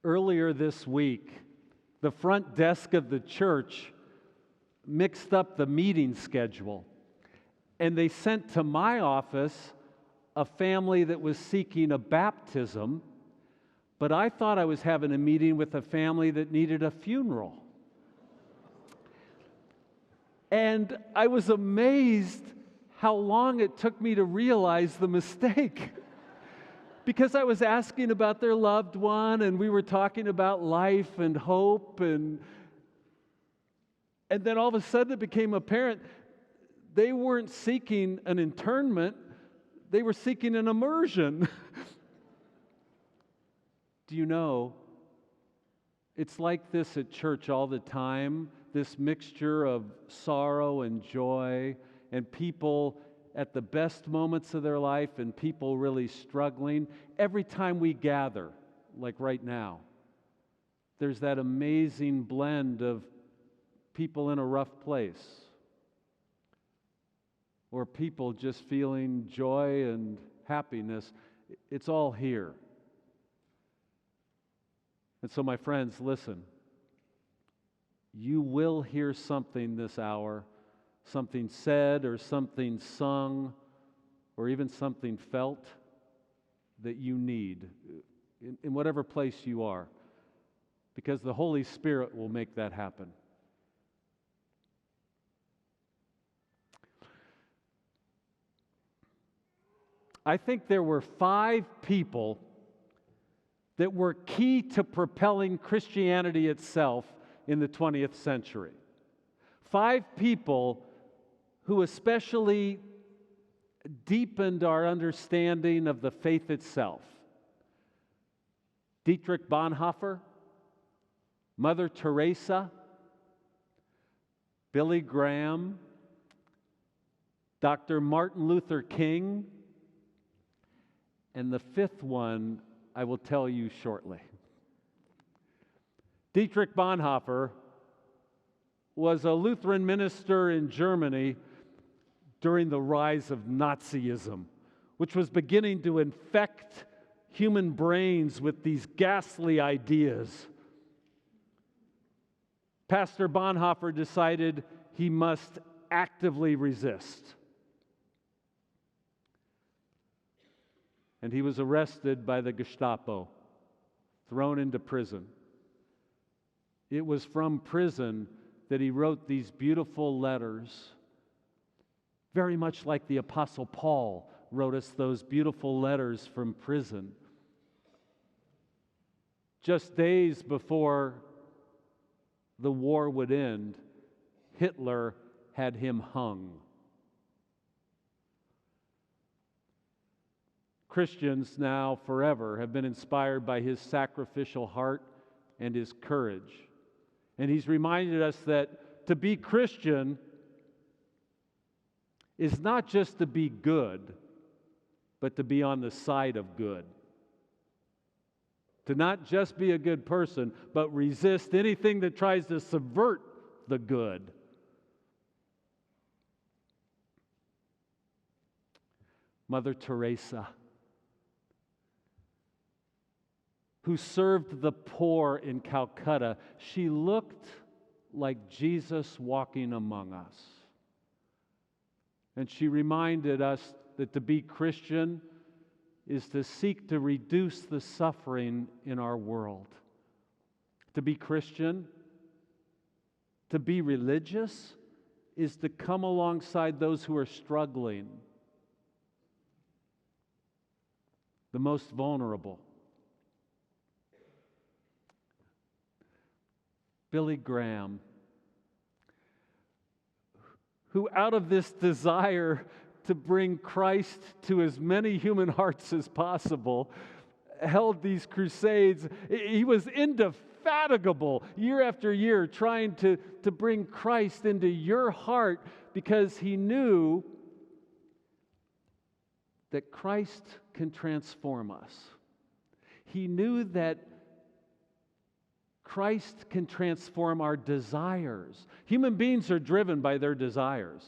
Earlier this week, the front desk of the church mixed up the meeting schedule, and they sent to my office a family that was seeking a baptism, but I thought I was having a meeting with a family that needed a funeral. And I was amazed how long it took me to realize the mistake. Because I was asking about their loved one, and we were talking about life and hope, and then all of a sudden it became apparent they weren't seeking an internment, they were seeking an immersion. Do you know, it's like this at church all the time, this mixture of sorrow and joy, and people at the best moments of their life and people really struggling. Every time we gather, like right now, there's that amazing blend of people in a rough place or people just feeling joy and happiness. It's all here. And so, my friends, listen. You will hear something this hour, something said or something sung or even something felt that you need in whatever place you are, because the Holy Spirit will make that happen. I think there were 5 people that were key to propelling Christianity itself in the 20th century. 5 people who especially deepened our understanding of the faith itself. Dietrich Bonhoeffer, Mother Teresa, Billy Graham, Dr. Martin Luther King, and the 5th one I will tell you shortly. Dietrich Bonhoeffer was a Lutheran minister in Germany during the rise of Nazism, which was beginning to infect human brains with these ghastly ideas. Pastor Bonhoeffer decided he must actively resist. And he was arrested by the Gestapo, thrown into prison. It was from prison that he wrote these beautiful letters, very much like the Apostle Paul wrote us those beautiful letters from prison. Just days before the war would end, Hitler had him hung. Christians now forever have been inspired by his sacrificial heart and his courage. And he's reminded us that to be Christian is not just to be good, but to be on the side of good. To not just be a good person, but resist anything that tries to subvert the good. Mother Teresa, who served the poor in Calcutta, she looked like Jesus walking among us. And she reminded us that to be Christian is to seek to reduce the suffering in our world. To be Christian, to be religious, is to come alongside those who are struggling, the most vulnerable. Billy Graham, who out of this desire to bring Christ to as many human hearts as possible, held these crusades. He was indefatigable year after year trying to bring Christ into your heart because he knew that Christ can transform us. He knew that Christ can transform our desires. Human beings are driven by their desires.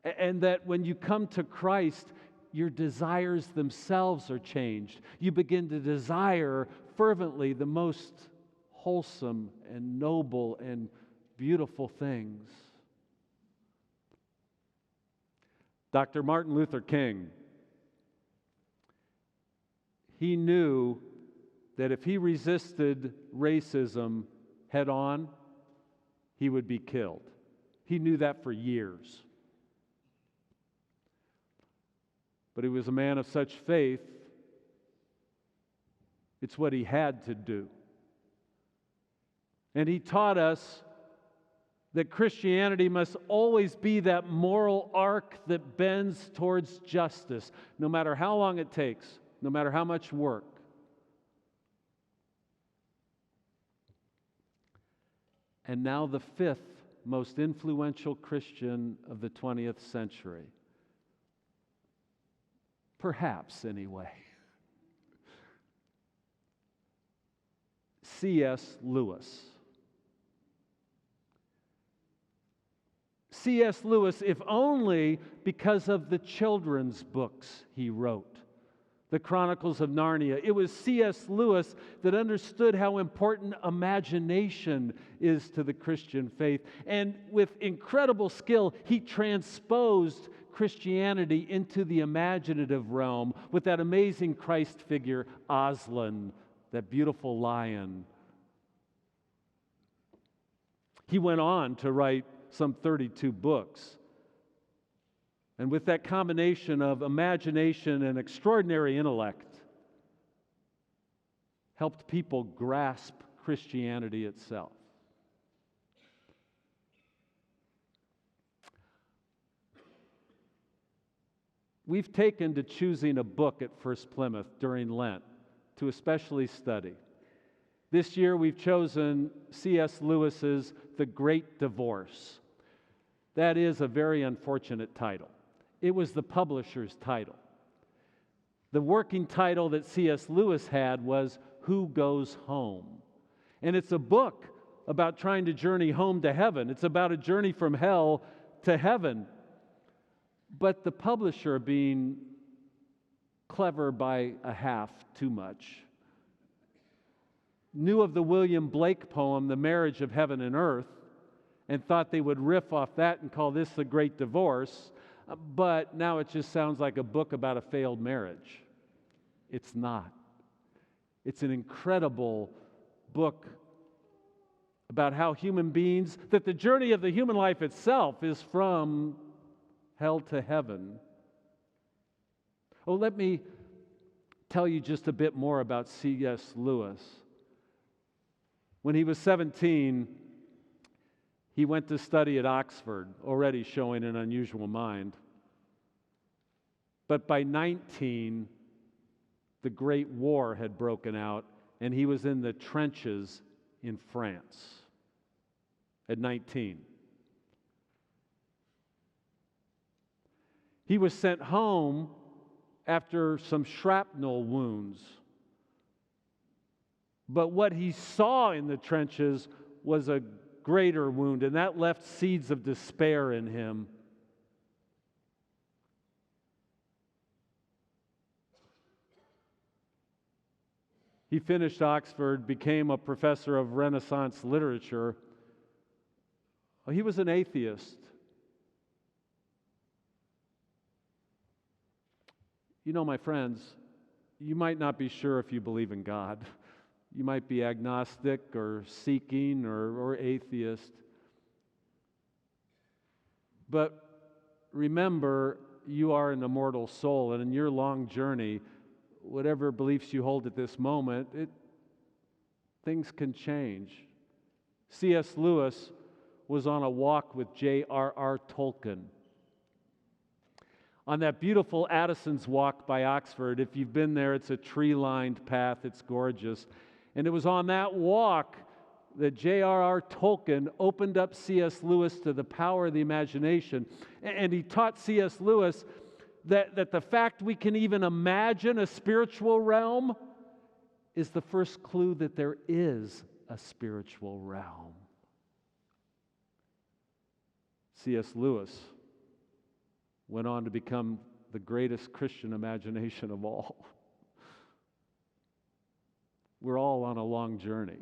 And that when you come to Christ, your desires themselves are changed. You begin to desire fervently the most wholesome and noble and beautiful things. Dr. Martin Luther King, he knew that if he resisted racism head on, he would be killed. He knew that for years. But he was a man of such faith, it's what he had to do. And he taught us that Christianity must always be that moral arc that bends towards justice, no matter how long it takes, no matter how much work. And now the fifth most influential Christian of the 20th century. Perhaps, anyway. C.S. Lewis. C.S. Lewis, if only because of the children's books he wrote, the Chronicles of Narnia. It was C.S. Lewis that understood how important imagination is to the Christian faith. And with incredible skill, he transposed Christianity into the imaginative realm with that amazing Christ figure, Aslan, that beautiful lion. He went on to write some 32 books. And with that combination of imagination and extraordinary intellect, helped people grasp Christianity itself. We've taken to choosing a book at First-Plymouth during Lent to especially study. This year we've chosen C.S. Lewis's The Great Divorce. That is a very unfortunate title. It was the publisher's title. The working title that C.S. Lewis had was Who Goes Home? And it's a book about trying to journey home to heaven. It's about a journey from hell to heaven. But the publisher, being clever by a half too much, knew of the William Blake poem, The Marriage of Heaven and Earth, and thought they would riff off that and call this The Great Divorce. But now it just sounds like a book about a failed marriage. It's not. It's an incredible book about how human beings, that the journey of the human life itself is from hell to heaven. Oh, let me tell you just a bit more about C.S. Lewis. When he was 17, he went to study at Oxford, already showing an unusual mind. But by 19, the Great War had broken out, and he was in the trenches in France at 19. He was sent home after some shrapnel wounds. But what he saw in the trenches was a greater wound, and that left seeds of despair in him. He finished Oxford, became a professor of Renaissance literature. He was an atheist. You know, my friends, you might not be sure if you believe in God. You might be agnostic or seeking or atheist. But remember, you are an immortal soul, and in your long journey, whatever beliefs you hold at this moment, things can change. C.S. Lewis was on a walk with J.R.R. Tolkien. On that beautiful Addison's Walk by Oxford, if you've been there, it's a tree-lined path, it's gorgeous. And it was on that walk that J.R.R. Tolkien opened up C.S. Lewis to the power of the imagination. And he taught C.S. Lewis that the fact we can even imagine a spiritual realm is the first clue that there is a spiritual realm. C.S. Lewis went on to become the greatest Christian imagination of all. We're all on a long journey.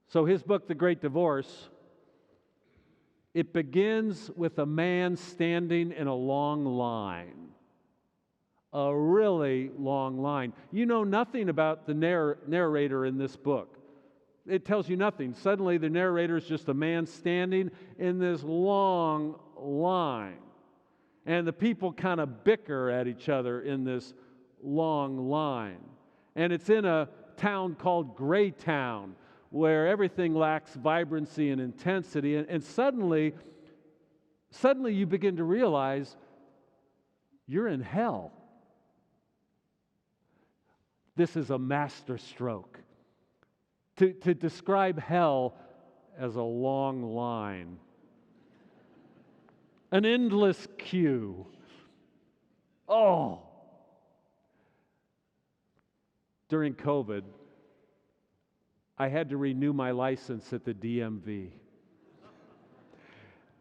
So his book, The Great Divorce, it begins with a man standing in a long line. A really long line. You know nothing about the narrator in this book. It tells you nothing. Suddenly the narrator is just a man standing in this long line. And the people kind of bicker at each other in this long line. And it's in a town called Greytown, where everything lacks vibrancy and intensity. And suddenly you begin to realize you're in hell. This is a masterstroke. To describe hell as a long line, an endless queue. Oh! During COVID, I had to renew my license at the DMV.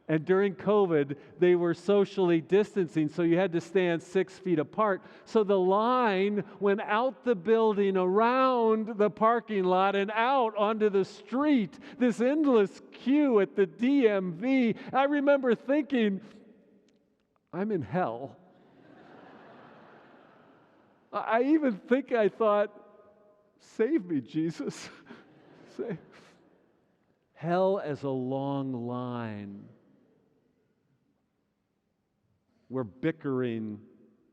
And during COVID, they were socially distancing, so you had to stand 6 feet apart. So the line went out the building, around the parking lot, and out onto the street, this endless queue at the DMV. I remember thinking, I'm in hell. I even think I thought, save me, Jesus. Hell as a long line where bickering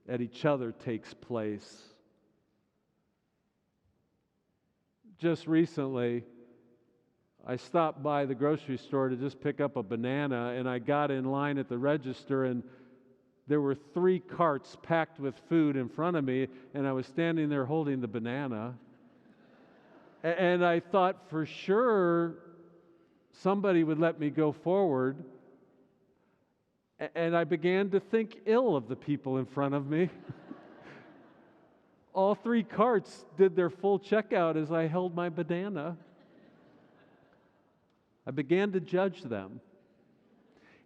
at each other takes place. Just recently, I stopped by the grocery store to just pick up a banana, and I got in line at the register, and there were 3 carts packed with food in front of me, and I was standing there holding the banana. And I thought for sure somebody would let me go forward. And I began to think ill of the people in front of me. All 3 carts did their full checkout as I held my banana. I began to judge them.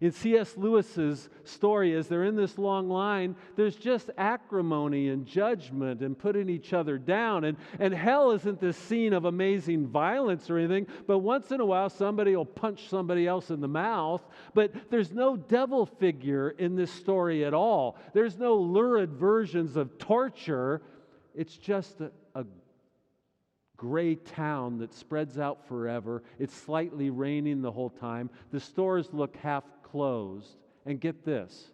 In C.S. Lewis's story, as they're in this long line, there's just acrimony and judgment and putting each other down. And hell isn't this scene of amazing violence or anything, but once in a while somebody will punch somebody else in the mouth. But there's no devil figure in this story at all. There's no lurid versions of torture. It's just a gray town that spreads out forever. It's slightly raining the whole time. The stores look half closed. And get this,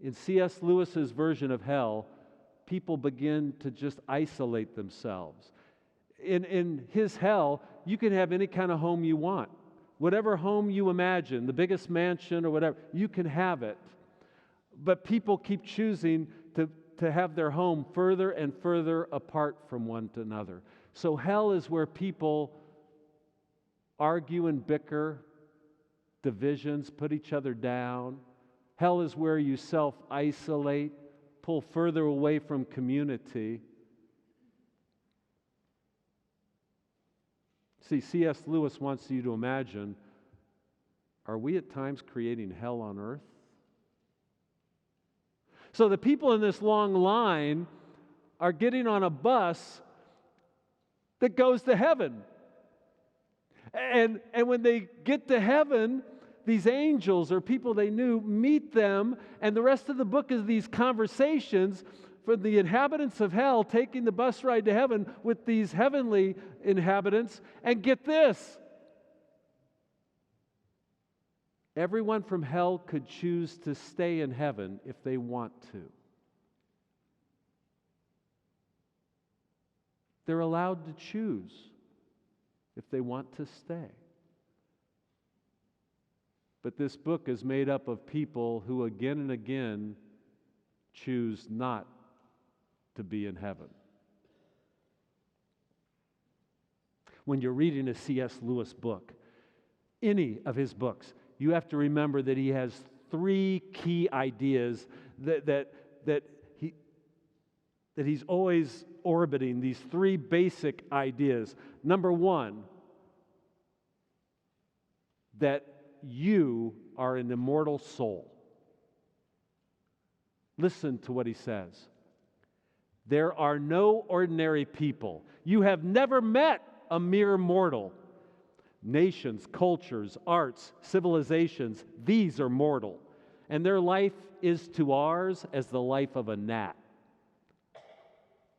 in C.S. Lewis's version of hell, people begin to just isolate themselves. In his hell, you can have any kind of home you want. Whatever home you imagine, the biggest mansion or whatever, you can have it. But people keep choosing to have their home further and further apart from one another. So hell is where people argue and bicker, divisions, put each other down. Hell is where you self-isolate, pull further away from community. See, C.S. Lewis wants you to imagine, are we at times creating hell on earth? So the people in this long line are getting on a bus that goes to heaven. And when they get to heaven, these angels or people they knew meet them, and the rest of the book is these conversations for the inhabitants of hell taking the bus ride to heaven with these heavenly inhabitants. And get this, everyone from hell could choose to stay in heaven if they want to. They're allowed to choose if they want to stay. But this book is made up of people who again and again choose not to be in heaven. When you're reading a C.S. Lewis book, any of his books, you have to remember that he has 3 key ideas that he's always orbiting, these 3 basic ideas. Number 1, that you are an immortal soul. Listen to what he says. There are no ordinary people. You have never met a mere mortal. Nations, cultures, arts, civilizations, these are mortal. And their life is to ours as the life of a gnat.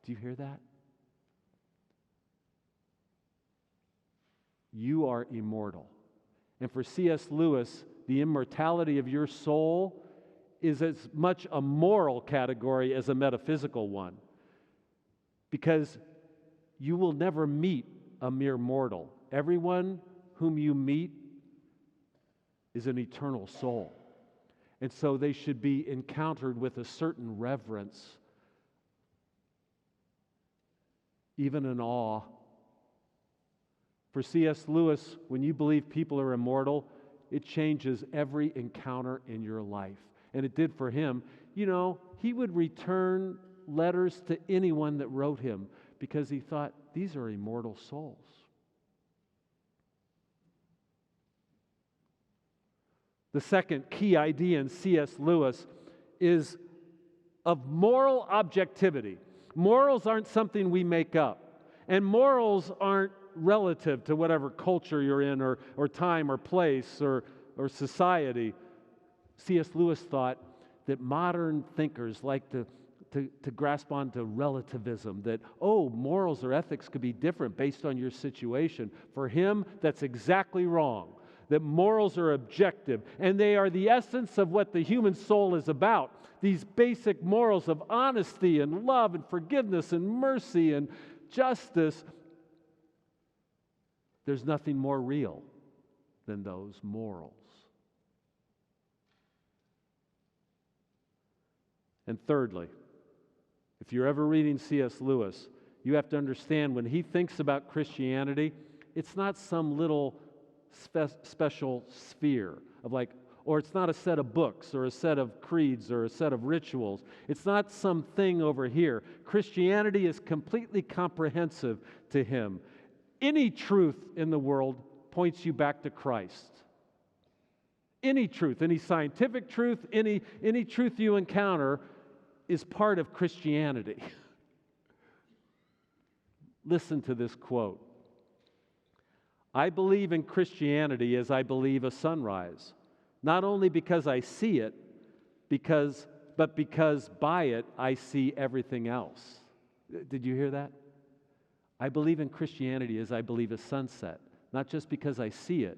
Do you hear that? You are immortal. And for C.S. Lewis, the immortality of your soul is as much a moral category as a metaphysical one. Because you will never meet a mere mortal. Everyone whom you meet is an eternal soul. And so they should be encountered with a certain reverence, even an awe. For C.S. Lewis, when you believe people are immortal, it changes every encounter in your life. And it did for him. You know, he would return letters to anyone that wrote him because he thought, these are immortal souls. The second key idea in C.S. Lewis is of moral objectivity. Morals aren't something we make up. And morals aren't relative to whatever culture you're in or time or place or society. C.S. Lewis thought that modern thinkers like to grasp onto relativism, that, morals or ethics could be different based on your situation. For him, that's exactly wrong. That morals are objective, and they are the essence of what the human soul is about. These basic morals of honesty and love and forgiveness and mercy and justice. There's nothing more real than those morals. And thirdly, if you're ever reading C.S. Lewis, you have to understand when he thinks about Christianity, it's not some little special sphere of or it's not a set of books or a set of creeds or a set of rituals. It's not something over here. Christianity is completely comprehensive to him. Any truth in the world points you back to Christ. Any truth, any scientific truth, any truth you encounter is part of Christianity. Listen to this quote. I believe in Christianity as I believe a sunrise, not only because I see it, but because by it I see everything else. Did you hear that? I believe in Christianity as I believe a sunset, not just because I see it,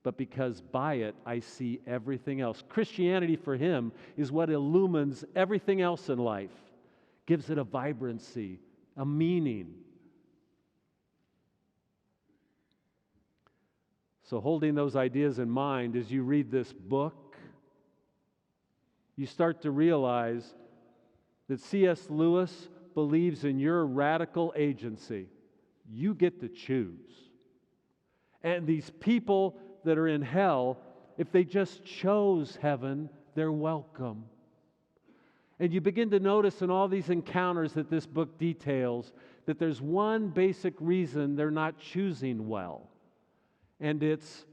but because by it I see everything else. Christianity for him is what illumines everything else in life, gives it a vibrancy, a meaning. So holding those ideas in mind as you read this book, you start to realize that C.S. Lewis believes in your radical agency. You get to choose. And these people that are in hell, if they just chose heaven, they're welcome. And you begin to notice in all these encounters that this book details that there's one basic reason they're not choosing well. And it's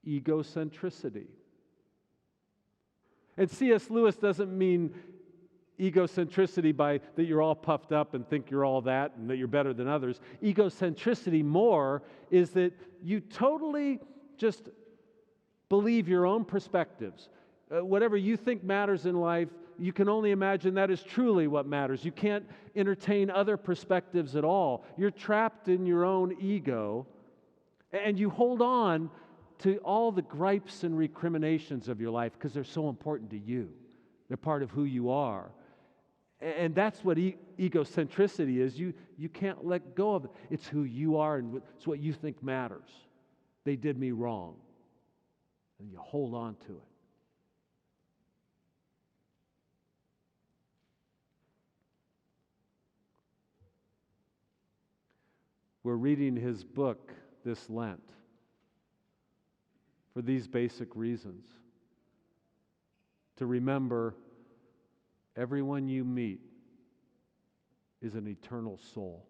egocentricity. And C.S. Lewis doesn't mean egocentricity by that you're all puffed up and think you're all that and that you're better than others. Egocentricity more is that you totally just believe your own perspectives. Whatever you think matters in life, you can only imagine that is truly what matters. You can't entertain other perspectives at all. You're trapped in your own ego, and you hold on to all the gripes and recriminations of your life because they're so important to you. They're part of who you are. And that's what egocentricity is. You can't let go of it. It's who you are, and it's what you think matters. They did me wrong. And you hold on to it. We're reading his book this Lent for these basic reasons. To remember, everyone you meet is an eternal soul.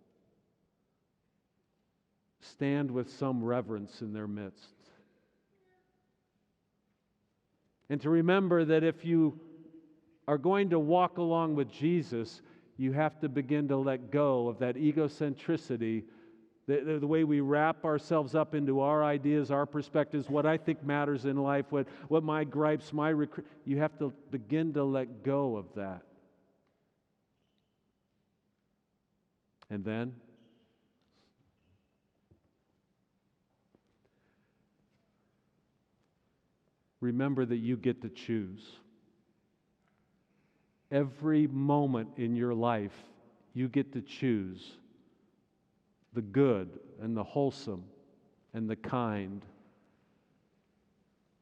stand with some reverence in their midst. And to remember that if you are going to walk along with Jesus, you have to begin to let go of that egocentricity, the way we wrap ourselves up into our ideas, our perspectives, what I think matters in life, what my gripes, you have to begin to let go of that. And then remember that you get to choose. Every moment in your life, you get to choose the good and the wholesome and the kind.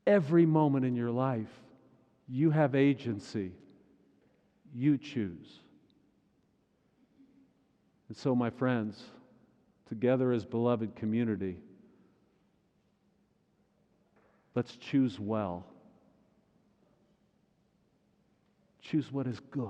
Every moment in your life, you have agency. You choose. And so, my friends, together as beloved community, let's choose well. Choose what is good.